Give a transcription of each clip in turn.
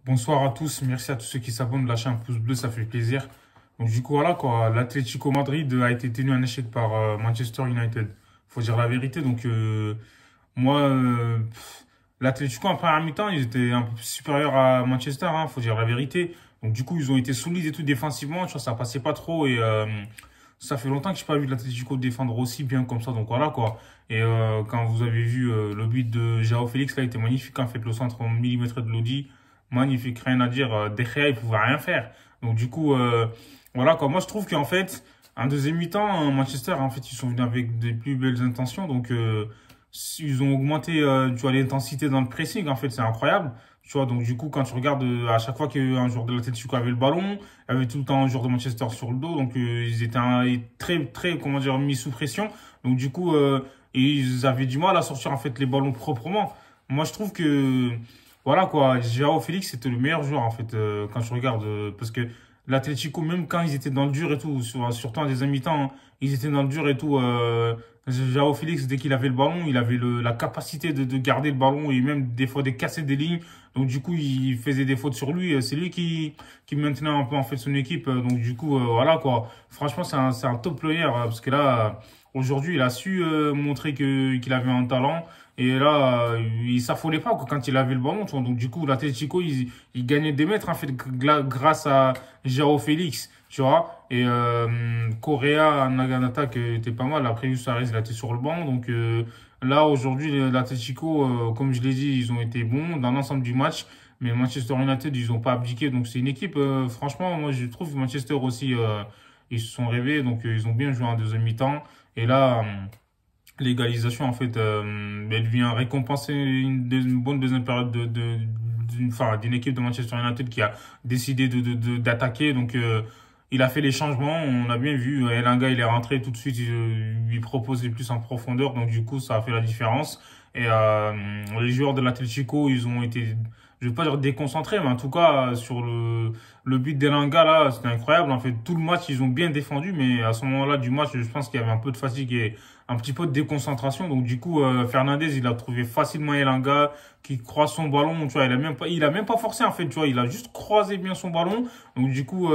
Bonsoir à tous, merci à tous ceux qui s'abonnent, lâchez un pouce bleu, ça fait plaisir. Donc du coup voilà quoi, l'Atlético Madrid a été tenu un échec par Manchester United. Faut dire la vérité. Donc moi, l'Atlético en première mi-temps, ils étaient un peu supérieurs à Manchester, hein, faut dire la vérité. Donc du coup ils ont été solides et tout défensivement, tu vois, ça passait pas trop et ça fait longtemps que j'ai pas vu l'Atlético défendre aussi bien comme ça. Donc voilà quoi. Et quand vous avez vu le but de João Félix, là, il était magnifique en fait, le centre millimétré de Lodi. Magnifique, rien à dire. De Gea, il pouvait rien faire. Donc du coup, voilà quoi. Moi, je trouve qu'en fait, en deuxième mi-temps, Manchester, en fait, ils sont venus avec des plus belles intentions. Donc, ils ont augmenté, tu vois, l'intensité dans le pressing. En fait, c'est incroyable. Tu vois, donc du coup, quand tu regardes, à chaque fois qu'un joueur de l'Atlético avait le ballon, il y avait tout le temps un joueur de Manchester sur le dos. Donc, ils étaient très, très, comment dire, mis sous pression. Donc du coup, ils avaient du mal à sortir en fait les ballons proprement. Moi, je trouve que voilà quoi, Joao Félix c'était le meilleur joueur en fait quand je regarde parce que l'Atlético même quand ils étaient dans le dur et tout, surtout en deuxième mi-temps, hein, ils étaient dans le dur et tout. Joao Félix dès qu'il avait le ballon, il avait la capacité de garder le ballon et même des fois de casser des lignes. Donc du coup il faisait des fautes sur lui. C'est lui qui maintenait un peu en fait son équipe. Donc du coup voilà quoi. Franchement c'est un top player parce que là aujourd'hui il a su montrer qu'il avait un talent. Et là, il s'affolait pas quoi, quand il avait le ballon. Tu vois. Donc du coup, l'Atlético, il gagnait des mètres en fait grâce à João Félix, tu vois. Et Correa en attaque était pas mal. Après, Suarez, il était sur le banc. Donc là, aujourd'hui, l'Atlético, comme je l'ai dit, ils ont été bons dans l'ensemble du match. Mais Manchester United, ils ont pas abdiqué. Donc c'est une équipe, franchement, moi je trouve que Manchester aussi, ils se sont rêvés. Donc ils ont bien joué en deuxième mi-temps. Et là, l'égalisation, en fait, elle vient récompenser une bonne deuxième période d'une équipe de Manchester United qui a décidé d'attaquer. Donc, il a fait les changements. On a bien vu. Elanga, il est rentré tout de suite. Il proposait plus en profondeur. Donc, du coup, ça a fait la différence. Et les joueurs de l'Atlético, ils ont été, je vais pas dire déconcentrés, mais en tout cas, sur le but d'Elanga, là, c'était incroyable. En fait, tout le match, ils ont bien défendu. Mais à ce moment-là du match, je pense qu'il y avait un peu de fatigue et un petit peu de déconcentration. Donc du coup, Fernandez, il a trouvé facilement Elanga qui croise son ballon. Tu vois, il a même pas forcé en fait. Tu vois, il a juste croisé bien son ballon. Donc du coup,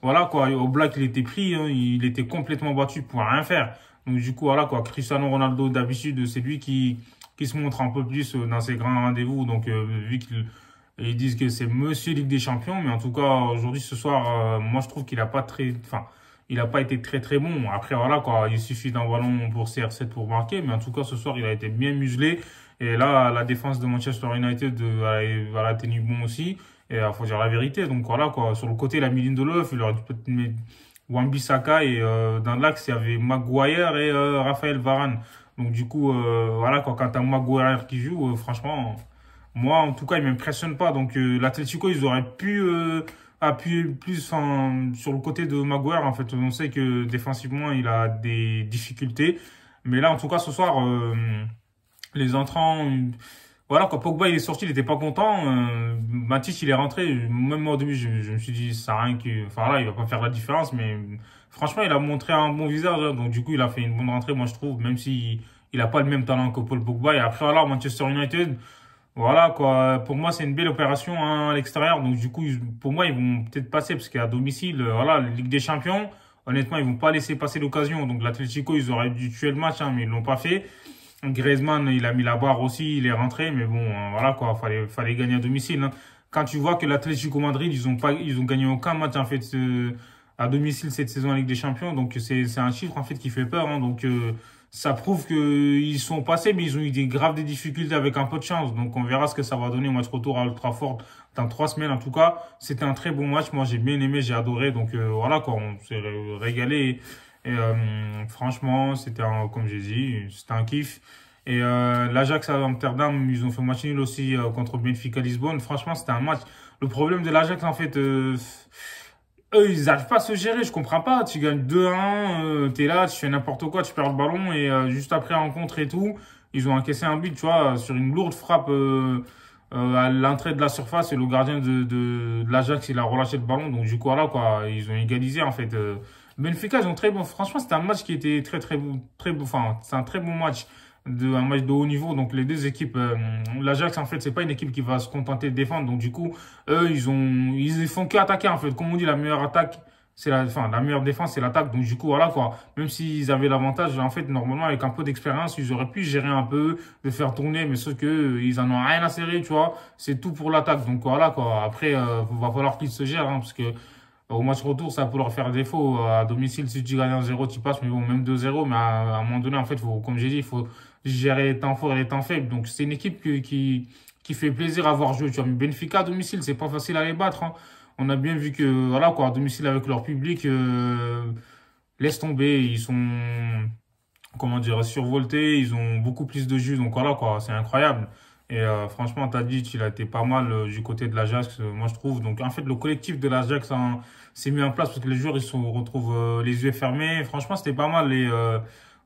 voilà quoi. Au Black, il était pris, hein, il était complètement battu, il pouvait rien faire. Donc du coup, voilà quoi. Cristiano Ronaldo, d'habitude, c'est lui qui se montre un peu plus dans ses grands rendez-vous. Donc vu qu'ils disent que c'est Monsieur Ligue des Champions, mais en tout cas aujourd'hui, ce soir, moi je trouve qu'il a pas très, enfin il n'a pas été très très bon. Après, voilà quoi, il suffit d'un ballon pour CR7 pour marquer. Mais en tout cas, ce soir, il a été bien muselé. Et là, la défense de Manchester United, elle a tenu bon aussi. Et il faut dire la vérité. Donc voilà quoi, sur le côté, il a mis Lindelof, il aurait dû peut-être mettre Wan-Bissaka. Et dans l'axe, il y avait Maguire et Raphaël Varane. Donc du coup, voilà quoi, quand t'as Maguire qui joue, franchement, moi en tout cas, il m'impressionne pas. Donc l'Atlético, ils auraient pu appuyer plus sur le côté de Maguire. En fait, on sait que défensivement, il a des difficultés. Mais là, en tout cas, ce soir, les entrants, voilà, quand Pogba il est sorti, il était pas content. Matich, il est rentré. Même moi, au début, je me suis dit, ça sert à rien que, enfin là, il va pas faire la différence. Mais franchement, il a montré un bon visage, hein. Donc du coup, il a fait une bonne rentrée, moi, je trouve, même si il a pas le même talent que Paul Pogba. Et après, voilà, Manchester United. Voilà quoi, pour moi c'est une belle opération hein, à l'extérieur, donc du coup pour moi ils vont peut-être passer parce qu'à domicile, voilà, la Ligue des Champions, honnêtement ils vont pas laisser passer l'occasion, donc l'Atlético ils auraient dû tuer le match hein, mais ils l'ont pas fait. Griezmann il a mis la barre aussi, il est rentré, mais bon voilà quoi, fallait gagner à domicile. Hein. Quand tu vois que l'Atlético Madrid ils ont gagné aucun match en fait à domicile cette saison en Ligue des Champions, donc c'est un chiffre en fait qui fait peur, hein, donc ça prouve qu'ils sont passés, mais ils ont eu des difficultés avec un peu de chance. Donc, on verra ce que ça va donner au match retour à Old Trafford dans 3 semaines. En tout cas, c'était un très bon match. Moi, j'ai bien aimé, j'ai adoré. Donc, voilà, quoi, on s'est régalé. Et, franchement, comme j'ai dit, c'était un kiff. Et l'Ajax à Amsterdam, ils ont fait match nul aussi contre Benfica Lisbonne. Franchement, c'était un match. Le problème de l'Ajax, en fait, eux, ils n'arrivent pas à se gérer, je comprends pas. Tu gagnes 2-1, t'es là, tu fais n'importe quoi, tu perds le ballon et juste après rencontre et tout, ils ont encaissé un but, tu vois, sur une lourde frappe à l'entrée de la surface et le gardien de l'Ajax, il a relâché le ballon. Donc du coup, voilà quoi, ils ont égalisé en fait. Benfica, ils ont très bon. Franchement, c'était un match qui était très très bon, enfin, c'est un très bon match. un match de haut niveau. Donc les deux équipes, l'Ajax en fait c'est pas une équipe qui va se contenter de défendre. Donc du coup eux ils font que attaquer en fait. Comme on dit la meilleure attaque c'est la meilleure défense c'est l'attaque. Donc du coup voilà quoi. Même s'ils avaient l'avantage en fait normalement avec un peu d'expérience ils auraient pu gérer un peu, de faire tourner, mais sauf que ils en ont rien à serrer tu vois. C'est tout pour l'attaque. Donc voilà quoi. Après va falloir qu'ils se gèrent parce que au match retour, ça peut leur faire défaut. À domicile, si tu gagnes 1-0, tu passes, mais bon, même 2-0. Mais à un moment donné, en fait, comme j'ai dit, il faut gérer les temps forts et les temps faibles. Donc, c'est une équipe qui fait plaisir à voir jouer. Tu vois, mais Benfica à domicile, c'est pas facile à les battre. Hein. On a bien vu que, voilà, quoi, à domicile avec leur public, laisse tomber. Ils sont, comment dire, survoltés. Ils ont beaucoup plus de jus. Donc, voilà, quoi, c'est incroyable. Et franchement, Tadic, il a été pas mal du côté de l'Ajax, moi je trouve. Donc en fait, le collectif de l'Ajax s'est mis en place parce que les joueurs ils se retrouvent les yeux fermés. Franchement, c'était pas mal. Et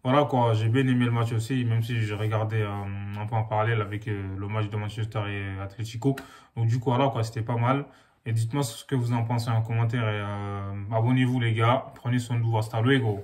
voilà quoi, j'ai bien aimé le match aussi, même si j'ai regardé un peu en parallèle avec le match de Manchester et Atlético. Donc du coup, voilà quoi, c'était pas mal. Et dites-moi ce que vous en pensez en commentaire et abonnez-vous les gars. Prenez soin de vous. Hasta luego.